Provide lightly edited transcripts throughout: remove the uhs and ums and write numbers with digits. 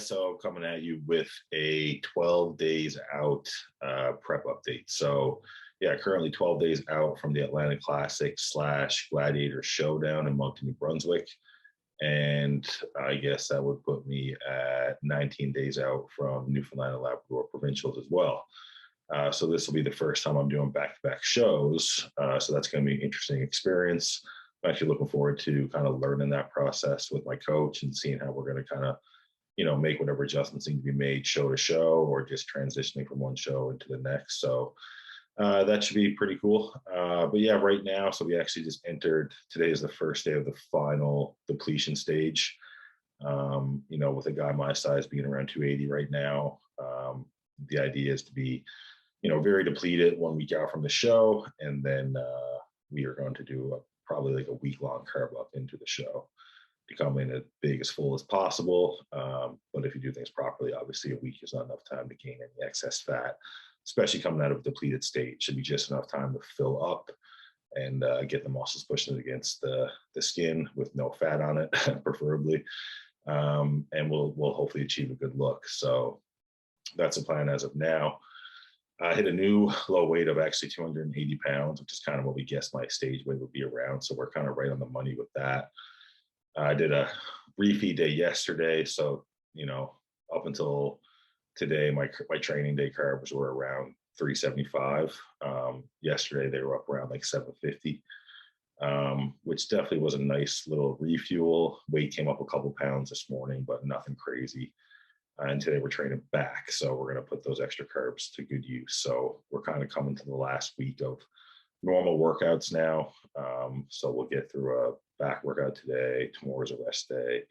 so coming at you with a 12 days out prep update. So yeah, currently 12 days out from the Atlanta Classic / Gladiator Showdown in Moncton, New Brunswick. And I guess that would put me at 19 days out from Newfoundland and Labrador Provincials as well. So this will be the first time I'm doing back-to-back shows. So that's going to be an interesting experience. I'm actually looking forward to kind of learning that process with my coach and seeing how we're going to kind of, make whatever adjustments need to be made show to show, or just transitioning from one show into the next. So that should be pretty cool. But yeah, right now, so we actually just entered, today is the first day of the final depletion stage. With a guy my size being around 280 right now, the idea is to be, very depleted 1 week out from the show. And then we are going to do probably like a week-long carb up into the show to come in as big, as full as possible. But if you do things properly, obviously a week is not enough time to gain any excess fat, especially coming out of a depleted state. Should be just enough time to fill up and get the muscles pushing against the skin with no fat on it, preferably. And we'll hopefully achieve a good look. So that's the plan as of now. I hit a new low weight of actually 280 pounds, which is kind of what we guessed my stage weight would be around. So we're kind of right on the money with that. I did a refeed day yesterday. So, up until today, my training day carbs were around 375. Yesterday, they were up around like 750, which definitely was a nice little refuel. Weight came up a couple pounds this morning, but nothing crazy. And today we're training back. So we're going to put those extra carbs to good use. So we're kind of coming to the last week of normal workouts now. So we'll get through a back workout today. Tomorrow's a rest day.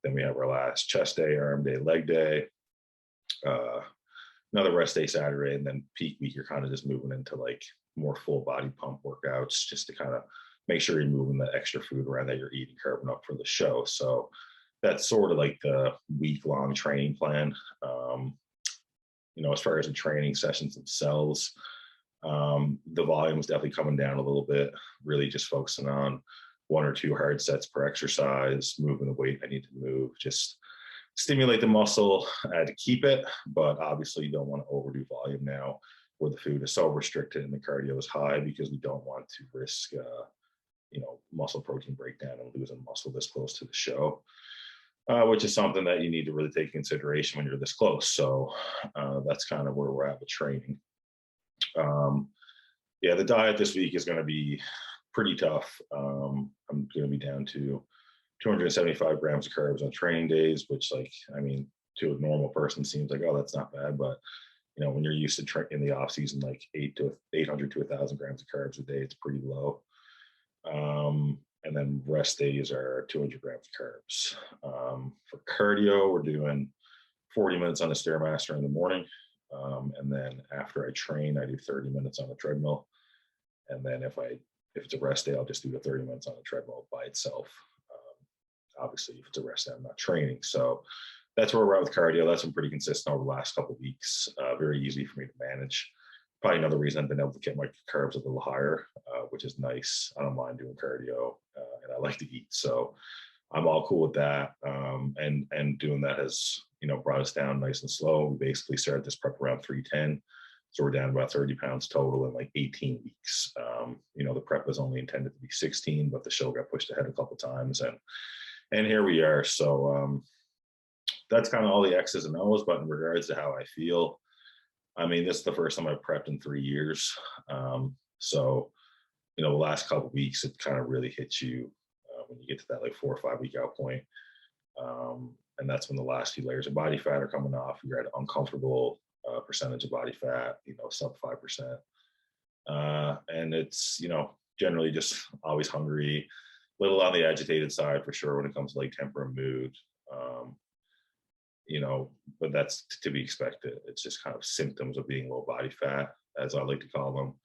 Then we have our last chest day, arm day, leg day. Another rest day Saturday, and then peak week, you're kind of just moving into like more full body pump workouts, just to kind of make sure you're moving the extra food around that you're eating, carbon up for the show. So that's sort of like the week-long training plan. As far as the training sessions themselves, the volume is definitely coming down a little bit, really just focusing on 1 or 2 hard sets per exercise, moving the weight I need to move, just stimulate the muscle to keep it. But obviously you don't want to overdo volume now where the food is so restricted and the cardio is high, because we don't want to risk, muscle protein breakdown and losing muscle this close to the show. Which is something that you need to really take into consideration when you're this close. So that's kind of where we're at with training. The diet this week is going to be pretty tough. I'm going to be down to 275 grams of carbs on training days, which, to a normal person seems like, oh, that's not bad. But, when you're used to in the off season, like 800 to 1,000 grams of carbs a day, it's pretty low. And then rest days are 200 grams of carbs. For cardio, we're doing 40 minutes on the Stairmaster in the morning. And then after I train, I do 30 minutes on the treadmill. And then if it's a rest day, I'll just do the 30 minutes on the treadmill by itself. Obviously, if it's a rest day, I'm not training. So that's where we're at with cardio. That's been pretty consistent over the last couple of weeks. Very easy for me to manage. Probably another reason I've been able to get my carbs a little higher, which is nice. I don't mind doing cardio, and I like to eat. So I'm all cool with that. And doing that has, brought us down nice and slow. We basically started this prep around 310. So we're down about 30 pounds total in like 18 weeks. The prep was only intended to be 16, but the show got pushed ahead a couple of times. And here we are. So that's kind of all the X's and O's. But in regards to how I feel, this is the first time I've prepped in 3 years. So, the last couple of weeks, it kind of really hits you when you get to that like 4 or 5 week out point. And that's when the last few layers of body fat are coming off. You're at an uncomfortable percentage of body fat, sub 5%. And it's, generally just always hungry, little on the agitated side for sure when it comes to like temper and mood. But that's to be expected. It's just kind of symptoms of being low body fat, as I like to call them.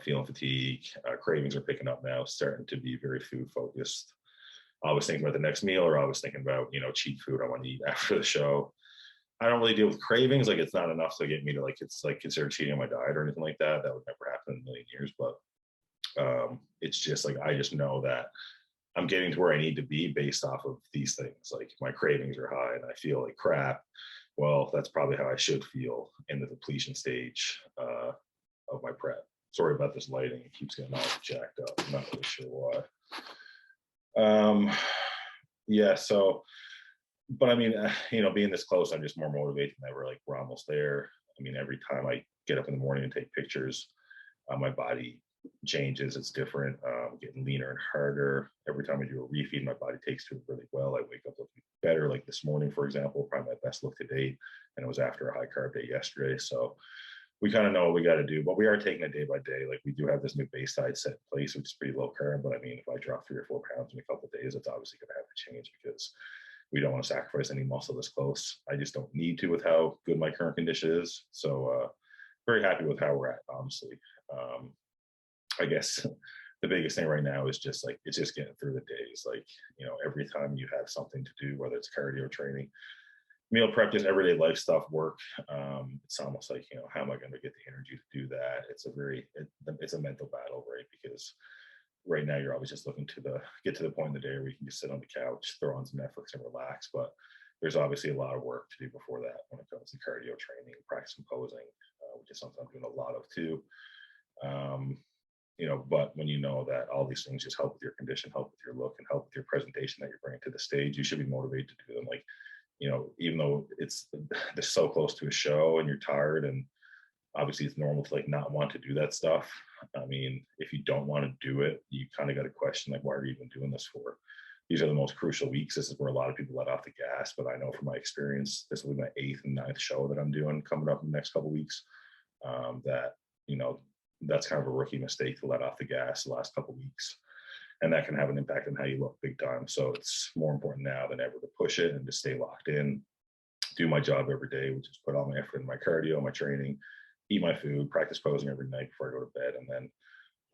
Feeling fatigue, cravings are picking up now, starting to be very food focused. Always thinking about the next meal, or always thinking about, cheat food I want to eat after the show. I don't really deal with cravings. Like, it's not enough to get me to consider cheating on my diet or anything like that. That would never happen in a million years. But it's just like, I just know that I'm getting to where I need to be based off of these things. Like my cravings are high and I feel like crap. Well, that's probably how I should feel in the depletion stage of my prep. Sorry about this lighting. It keeps getting all jacked up. I'm not really sure why. Yeah, so, but I mean, being this close, I'm just more motivated than ever. Like we're almost there. I mean, every time I get up in the morning and take pictures, my body changes. It's different. Getting leaner and harder. Every time I do a refeed, my body takes to it really well. I wake up looking better. Like this morning, for example, probably my best look to date, and it was after a high carb day yesterday. So we kind of know what we got to do, but we are taking it day by day. Like we do have this new base diet set in place, which is pretty low carb. But I mean, if I drop 3 or 4 pounds in a couple of days, it's obviously going to have to change because we don't want to sacrifice any muscle this close. I just don't need to with how good my current condition is. So very happy with how we're at, honestly. I guess the biggest thing right now is just like, it's just getting through the days. Like, every time you have something to do, whether it's cardio training, meal prep, just everyday life stuff, work. It's almost like, how am I going to get the energy to do that? It's a mental battle, right? Because right now you're always just looking to get to the point in the day where you can just sit on the couch, throw on some Netflix and relax. But there's obviously a lot of work to do before that when it comes to cardio training, practicing posing, which is something I'm doing a lot of too. But when you know that all these things just help with your condition, help with your look, and help with your presentation that you're bringing to the stage, you should be motivated to do them. Like, even though they're so close to a show and you're tired, and obviously it's normal to like not want to do that stuff. I mean, if you don't want to do it, you kind of got to question like, why are you even doing this for? These are the most crucial weeks. This is where a lot of people let off the gas. But I know from my experience, this will be my 8th and 9th show that I'm doing coming up in the next couple of weeks. That that's kind of a rookie mistake to let off the gas the last couple of weeks. And that can have an impact on how you look big time. So it's more important now than ever to push it and to stay locked in, do my job every day, which is put all my effort in my cardio, my training, eat my food, practice posing every night before I go to bed. And then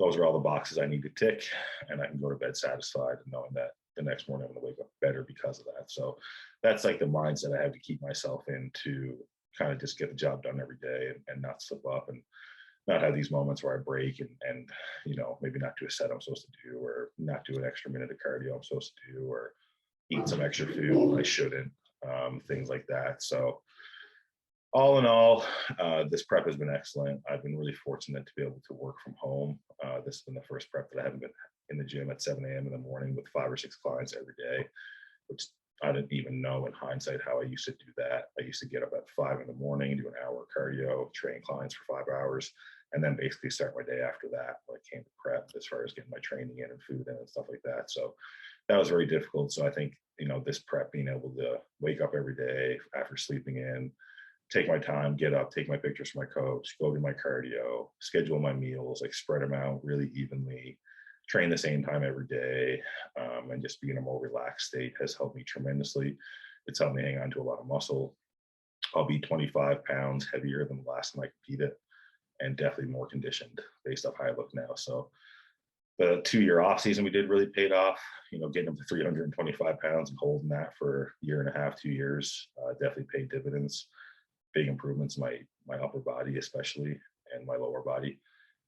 those are all the boxes I need to tick, and I can go to bed satisfied and knowing that the next morning I'm going to wake up better because of that. So that's like the mindset I have to keep myself in, to kind of just get the job done every day and not slip up and not have these moments where I break and maybe not do a set I'm supposed to do, or not do an extra minute of cardio I'm supposed to do, or eat some extra food I shouldn't, things like that. So all in all, this prep has been excellent. I've been really fortunate to be able to work from home. This has been the first prep that I haven't been in the gym at 7 a.m. in the morning with 5 or 6 clients every day, which I didn't even know in hindsight how I used to do that. I used to get up at 5 in the morning, do an hour of cardio, train clients for 5 hours, and then basically start my day after that when it came to prep, as far as getting my training in and food in and stuff like that. So that was very difficult. So I think, this prep, being able to wake up every day after sleeping in, take my time, get up, take my pictures for my coach, go do my cardio, schedule my meals, like spread them out really evenly, train the same time every day, and just be in a more relaxed state has helped me tremendously. It's helped me hang on to a lot of muscle. I'll be 25 pounds heavier than the last time I competed, and definitely more conditioned based off how I look now. So the 2-year off season we did really paid off, getting up to 325 pounds and holding that for a year and a half, 2 years, definitely paid dividends. Big improvements in my upper body, especially, and my lower body,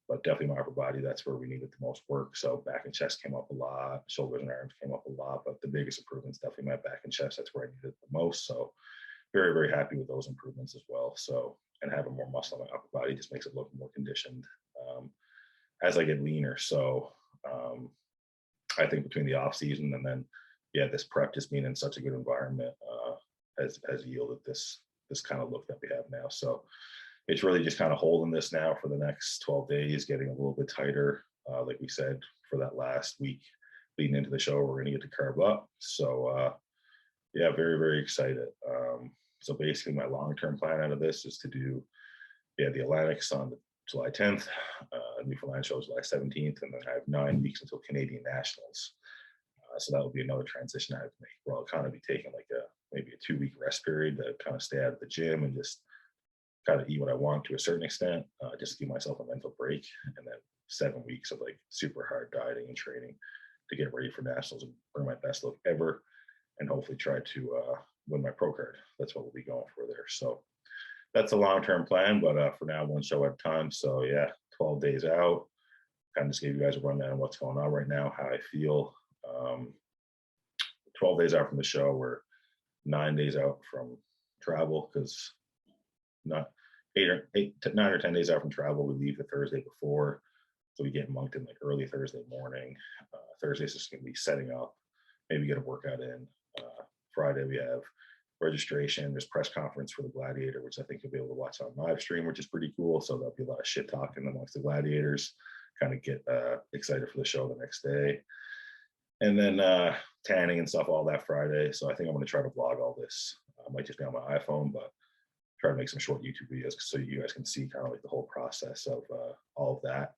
but definitely my upper body. That's where we needed the most work. So back and chest came up a lot, shoulders and arms came up a lot, but the biggest improvements definitely my back and chest. That's where I needed it the most. So very, very happy with those improvements as well. So, and having more muscle on my upper body just makes it look more conditioned as I get leaner. So I think between the off season and then, this prep, just being in such a good environment has yielded this kind of look that we have now. So it's really just kind of holding this now for the next 12 days, getting a little bit tighter. Like we said, for that last week leading into the show, we're going to get to carb up. So very, very excited. So basically my long-term plan out of this is to do, the Atlantics on July 10th, Newfoundland show July 17th, and then I have 9 weeks until Canadian Nationals. So that will be another transition I have to make, where I'll kind of be taking like maybe a 2-week rest period to kind of stay out of the gym and just kind of eat what I want to a certain extent, just give myself a mental break, and then 7 weeks of like super hard dieting and training to get ready for nationals and bring my best look ever, and hopefully try to win my pro card. That's what we'll be going for there. So that's a long-term plan, but for now, one show at a time. So 12 days out. Kind of just gave you guys a rundown of what's going on right now, how I feel. 12 days out from the show. We're 9 days out from travel, because not 9 or 10 days out from travel. We leave the Thursday before. So we get in Moncton like early Thursday morning. Thursday's just going to be setting up, maybe get a workout in. Friday we have registration. There's press conference for the Gladiator, which I think you'll be able to watch on live stream, which is pretty cool. So there'll be a lot of shit talking amongst the gladiators, kind of get excited for the show the next day. And then tanning and stuff all that Friday. So I think I'm going to try to vlog all this. I might just be on my iPhone, but try to make some short YouTube videos so you guys can see kind of like the whole process of all of that.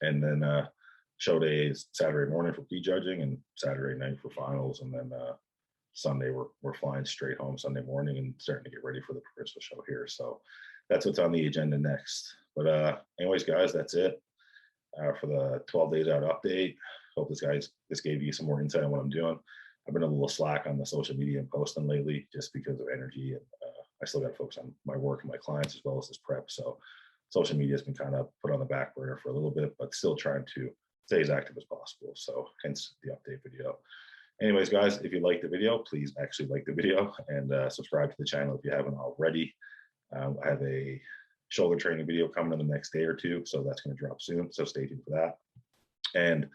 And then show day is Saturday morning for prejudging and Saturday night for finals. And then Sunday we're flying straight home Sunday morning and starting to get ready for the provincial show here. So that's what's on the agenda next. But anyways, guys, that's it for the 12 days out update. Hope this gave you some more insight on what I'm doing. I've been a little slack on the social media and posting lately just because of energy, and I still got to focus on my work and my clients as well as this prep. So social media has been kind of put on the back burner for a little bit, but still trying to stay as active as possible. So hence the update video. Anyways, guys, if you like the video, please actually like the video and subscribe to the channel if you haven't already. I have a shoulder training video coming in the next day or two, so that's going to drop soon. So stay tuned for that. And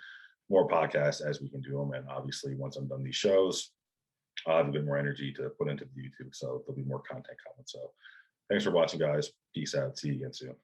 more podcasts as we can do them. And obviously, once I'm done these shows, I'll have a bit more energy to put into the YouTube. So there'll be more content coming. So thanks for watching, guys. Peace out. See you again soon.